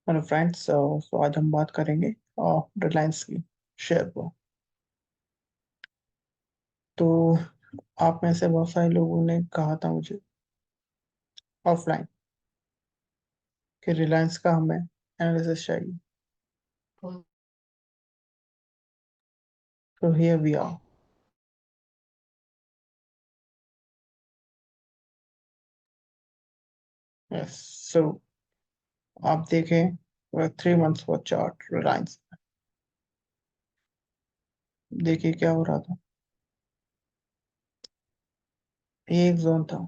Hello friends, तो आज हम बात करेंगे रिलायंस की शेयर पर। तो आप में से बहुत सारे लोगों ने कहा था मुझे ऑफलाइन कि रिलायंस का हमें एनालिसिस चाहिए। तो हियर वी आर। यस। सो आप देखें 3 मंथ्स का चार्ट रिलायंस, देखिए क्या हो रहा था। ये एक जोन था,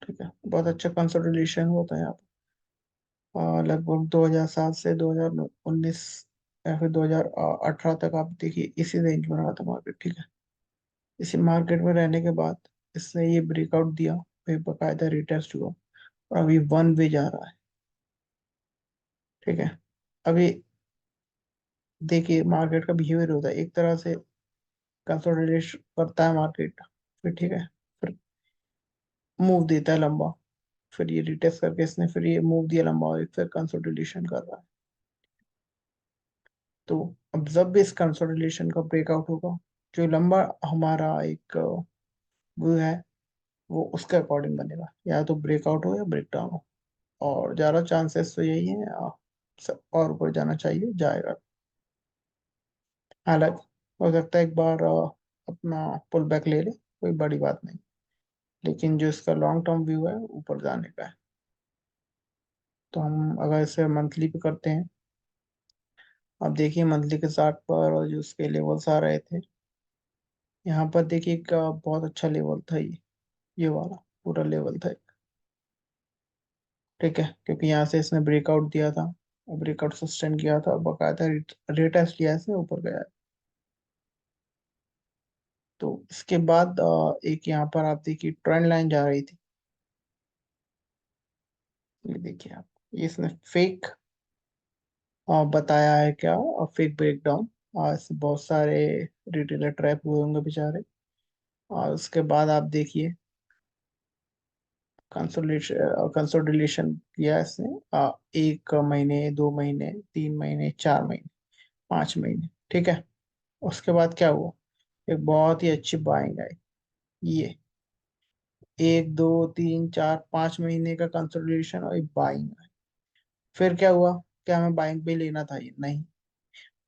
ठीक है, बहुत अच्छा कंसोलिडेशन हुआ था यहाँ पे। लगभग 2007 से 2019 या फिर 2018 तक आप देखिए इसी रेंज में रहा था मार्केट, ठीक है। इसी मार्केट में रहने के बाद इसने ये ब्रेकआउट दिया, फिर बकायदा रिटेस्ट हुआ और अभी वन वे जा रहा है, ठीक है। अभी देखिए मार्केट का बिहेवियर होता है, एक तरह से कंसोलिडेशन करता है मार्केट, फिर ठीक है, फिर मूव देता है लंबा, फिर ये रिटेस्ट करके इसने फिर ये मूव दिया लंबा और फिर कंसोलिडेशन कर रहा है। तो अब जब भी इस कंसोलिडेशन का ब्रेकआउट होगा, जो लंबा हमारा एक व्यू है वो उसके अकॉर्डिंग बनेगा, या तो ब्रेकआउट हो या ब्रेकडाउन हो। और ज्यादा चांसेस तो यही है, और ऊपर जाना चाहिए, जाएगा। हालांकि हो सकता है एक बार अपना पुल बैक ले ले, कोई बड़ी बात नहीं, लेकिन जो इसका लॉन्ग टर्म व्यू है ऊपर जाने का है। तो हम अगर इसे मंथली पे करते हैं, अब देखिए मंथली के चार्ट पर और जो उसके लेवल्स आ रहे थे, यहाँ पर देखिए एक बहुत अच्छा लेवल था ये वाला पूरा लेवल था एक, ठीक है, क्योंकि यहाँ से इसने ब्रेकआउट दिया था और ब्रेकआउट सस्टेन किया था, बकायदा रिटेस्ट लिया इसने, ऊपर गया। तो इसके बाद एक यहाँ पर आप देखिए ट्रेंड लाइन जा रही थी, ये देखिए आप, ये इसने फेक बताया है क्या, फेक ब्रेकडाउन। इससे बहुत सारे रिटेलर ट्रैप हुए होंगे बेचारे। और उसके बाद आप देखिए कंसोलिडेशन कंसोलिडेशन किया इसने, 1 महीने, 2 महीने, 3 महीने, 4 महीने, 5 महीने, ठीक है। उसके बाद क्या हुआ, एक बहुत ही अच्छी बाइंग आई, ये 1, 2, 3, 4, 5 महीने का कंसोलिडेशन और एक बाइंग। फिर क्या हुआ, क्या हमें बाइंग पे लेना था, ये नहीं।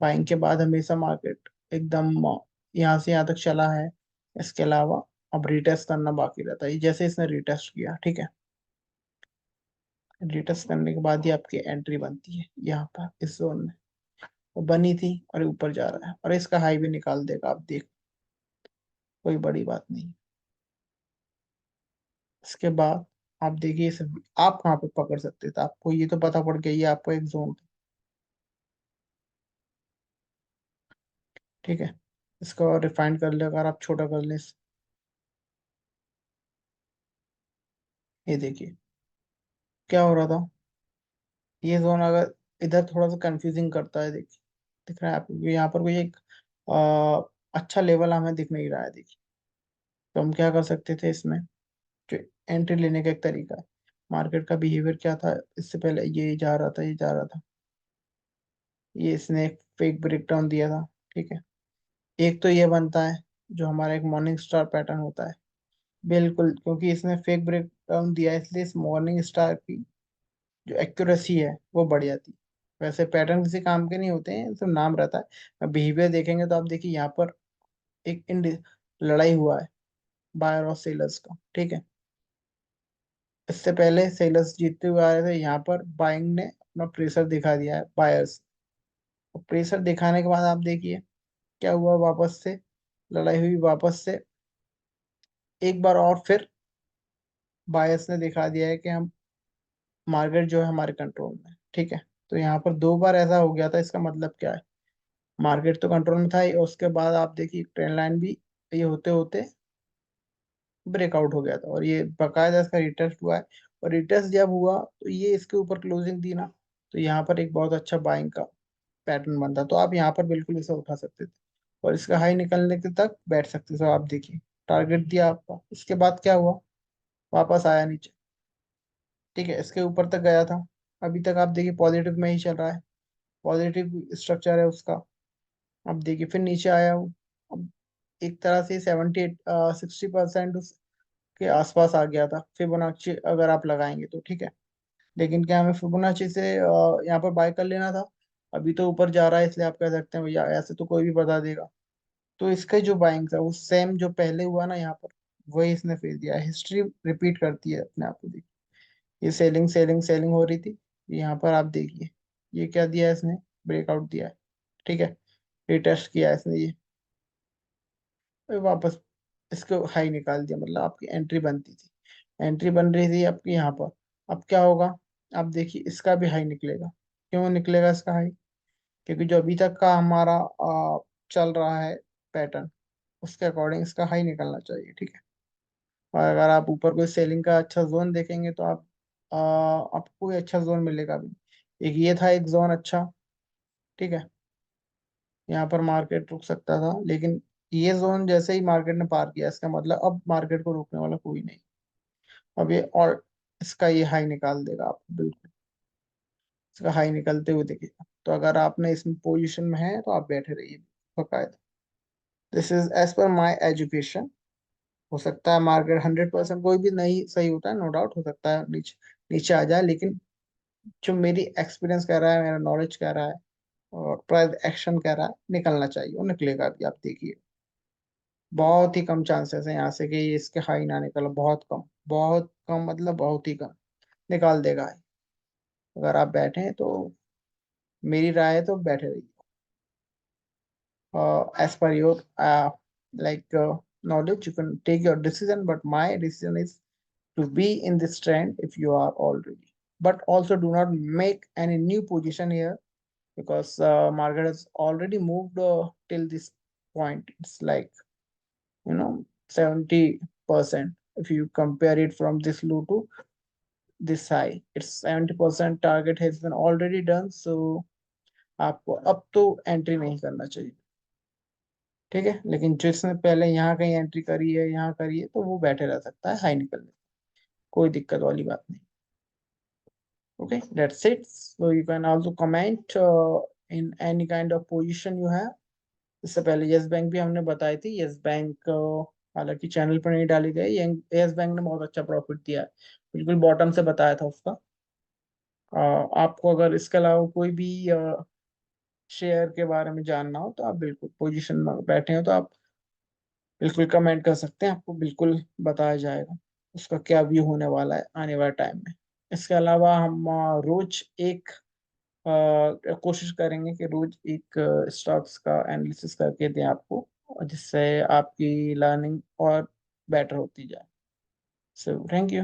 बाइंग के बाद हमेशा मार्केट एकदम यहाँ से यहाँ तक चला है। इसके अलावा अब रिटेस्ट करना बाकी रहता है, ये जैसे इसने रिटेस्ट किया, ठीक है। रिटेस्ट करने के बाद ही आपकी एंट्री बनती है यहाँ पर इस जोन में। वो बनी थी और ये ऊपर जा रहा है और इसका हाई भी निकाल देगा, आप देख, कोई बड़ी बात नहीं। इसके बाद आप देखिए इसे आप कहाँ पे पकड़ सकते थे, आपको ये तो पता पड़ गया ये आपको एक जोन, ठीक है। इसको रिफाइन कर ले, अगर आप छोटा कर ले, ये देखिए क्या हो रहा था। ये जोन अगर इधर थोड़ा सा कंफ्यूजिंग करता है, देखिए दिख रहा है आपको, यहाँ पर कोई एक अच्छा लेवल हमें दिख नहीं रहा है, देखिए। तो हम क्या कर सकते थे इसमें, जो एंट्री लेने का एक तरीका है। मार्केट का बिहेवियर क्या था, इससे पहले ये जा रहा था, ये जा रहा था, ये इसने एक फेक ब्रेकडाउन दिया था, ठीक है। एक तो ये बनता है जो हमारा एक मॉर्निंग स्टार पैटर्न होता है, बिल्कुल, क्योंकि इसने फेक ब्रेकडाउन दिया है इसलिए इस मॉर्निंग स्टार की जो एक्यूरेसी है वो बढ़ जाती है। वैसे पैटर्न किसी काम के नहीं होते हैं, सिर्फ नाम रहता है। बिहेवियर देखेंगे तो आप देखिए यहाँ पर एक लड़ाई हुआ है बायर और सेलर्स का, ठीक है। इससे पहले सेलर्स जीतते हुए आ रहे थे, यहाँ पर बाइंग ने अपना प्रेशर दिखा दिया है बायर्स। और प्रेशर दिखाने के बाद आप देखिए क्या हुआ, वापस से लड़ाई हुई, वापस से एक बार और फिर बायर्स ने दिखा दिया है कि हम, मार्केट जो है हमारे कंट्रोल में है, ठीक है। तो यहाँ पर 2 बार ऐसा हो गया था, इसका मतलब क्या है, मार्केट तो कंट्रोल में था ही, और उसके बाद आप देखिए ट्रेंड लाइन भी ये होते होते ब्रेकआउट हो गया था और ये बकायदा इसका रिटेस्ट हुआ है। और रिटेस्ट जब हुआ तो ये इसके ऊपर क्लोजिंग दी ना, तो यहाँ पर एक बहुत अच्छा बाइंग का पैटर्न बनता, तो आप यहाँ पर बिल्कुल इसे उठा सकते थे और इसका हाई निकलने के तक बैठ सकते थे। आप देखिए टारगेट दिया आपका, इसके बाद क्या हुआ, वापस आया नीचे, ठीक है, इसके ऊपर तक गया था, अभी तक आप देखिए पॉजिटिव में ही चल रहा है, पॉजिटिव स्ट्रक्चर है उसका। अब देखिए फिर नीचे आया वो, अब एक तरह से 60% के आसपास आ गया था फिबोनाची अगर आप लगाएंगे तो, ठीक है। लेकिन क्या हमें फिबोनाची से यहाँ पर बाय कर लेना था? अभी तो ऊपर जा रहा है इसलिए आप कह सकते हैं भैया ऐसे तो कोई भी बता देगा। तो इसका जो बाइंग था वो सेम जो पहले हुआ ना यहाँ पर, वही इसने फेल दिया। हिस्ट्री रिपीट करती है अपने आप को, देखिए ये सेलिंग सेलिंग सेलिंग हो रही थी, यहाँ पर आप देखिए ये क्या दिया है इसने, ब्रेकआउट दिया है, ठीक है। रिटेस्ट किया है इसने ये, फिर वापस इसको हाई निकाल दिया, मतलब आपकी एंट्री बनती थी, एंट्री बन रही थी आपकी यहाँ पर। अब क्या होगा, अब देखिए इसका भी हाई निकलेगा। क्यों निकलेगा इसका हाई? क्योंकि जो अभी तक का हमारा चल रहा है पैटर्न, उसके अकॉर्डिंग इसका हाई निकलना चाहिए, ठीक है। और अगर आप ऊपर कोई सेलिंग का अच्छा जोन देखेंगे तो आप आपको कोई अच्छा जोन मिलेगा भी। एक ये था एक जोन अच्छा, ठीक है, यहाँ पर मार्केट रुक सकता था, लेकिन ये जोन जैसे ही मार्केट ने पार किया, इसका मतलब अब मार्केट को रोकने वाला कोई नहीं। अब ये और इसका ये हाई निकाल देगा आपको, बिल्कुल इसका हाई निकलते हुए दिखेगा। तो अगर आपने इसमें पोजीशन में है तो आप बैठे रहिए बकायदा। This is as per my education. हो सकता है मार्केट 100% कोई भी नहीं सही होता है, नो डाउट, हो सकता है नीचे नीचे आ जाए, लेकिन जो मेरी एक्सपीरियंस कह रहा है, मेरा नॉलेज कह रहा है, और प्राइस एक्शन कह रहा है निकलना चाहिए, वो निकलेगा भी, आप देखिए। बहुत ही कम चांसेस है यहाँ से कि ये इसके हाई ना निकले, बहुत कम, बहुत कम, मतलब बहुत ही कम निकाल देगा हाई। अगर आप बैठे हैं तो मेरी राय है तो बैठे रहिए, as per your knowledge you can take your decision, but my decision is to be in this trend if you are already. But also do not make any new position here, because market has already moved till this point. It's like, 70%. If you compare it from this low to this high, it's 70% target has been already done. So आपको अब तो entry नहीं करना चाहिए, ठीक है। लेकिन जिसने पहले यहाँ कहीं एंट्री करी है, यहाँ करी है, तो वो बैठे रह सकता है हाई निकलने, कोई दिक्कत वाली बात नहीं। Okay, that's it. So you can also comment in any kind of position you have. इससे पहले यस बैंक भी हमने बताई थी, यस बैंक हालांकि चैनल पर नहीं डाली गई, यस बैंक ने बहुत अच्छा प्रॉफिट दिया है, बिल्कुल बॉटम से बताया था उसका। आपको अगर इसके अलावा कोई भी शेयर के बारे में जानना हो तो आप बिल्कुल पोजीशन में बैठे हो तो आप बिल्कुल कमेंट कर सकते हैं, आपको बिल्कुल बताया जाएगा उसका क्या व्यू होने वाला है आने वाले टाइम में। इसके अलावा हम रोज एक कोशिश करेंगे कि रोज एक स्टॉक्स का एनालिसिस करके दें आपको, और जिससे आपकी लर्निंग और बेटर होती जाए। So thank you.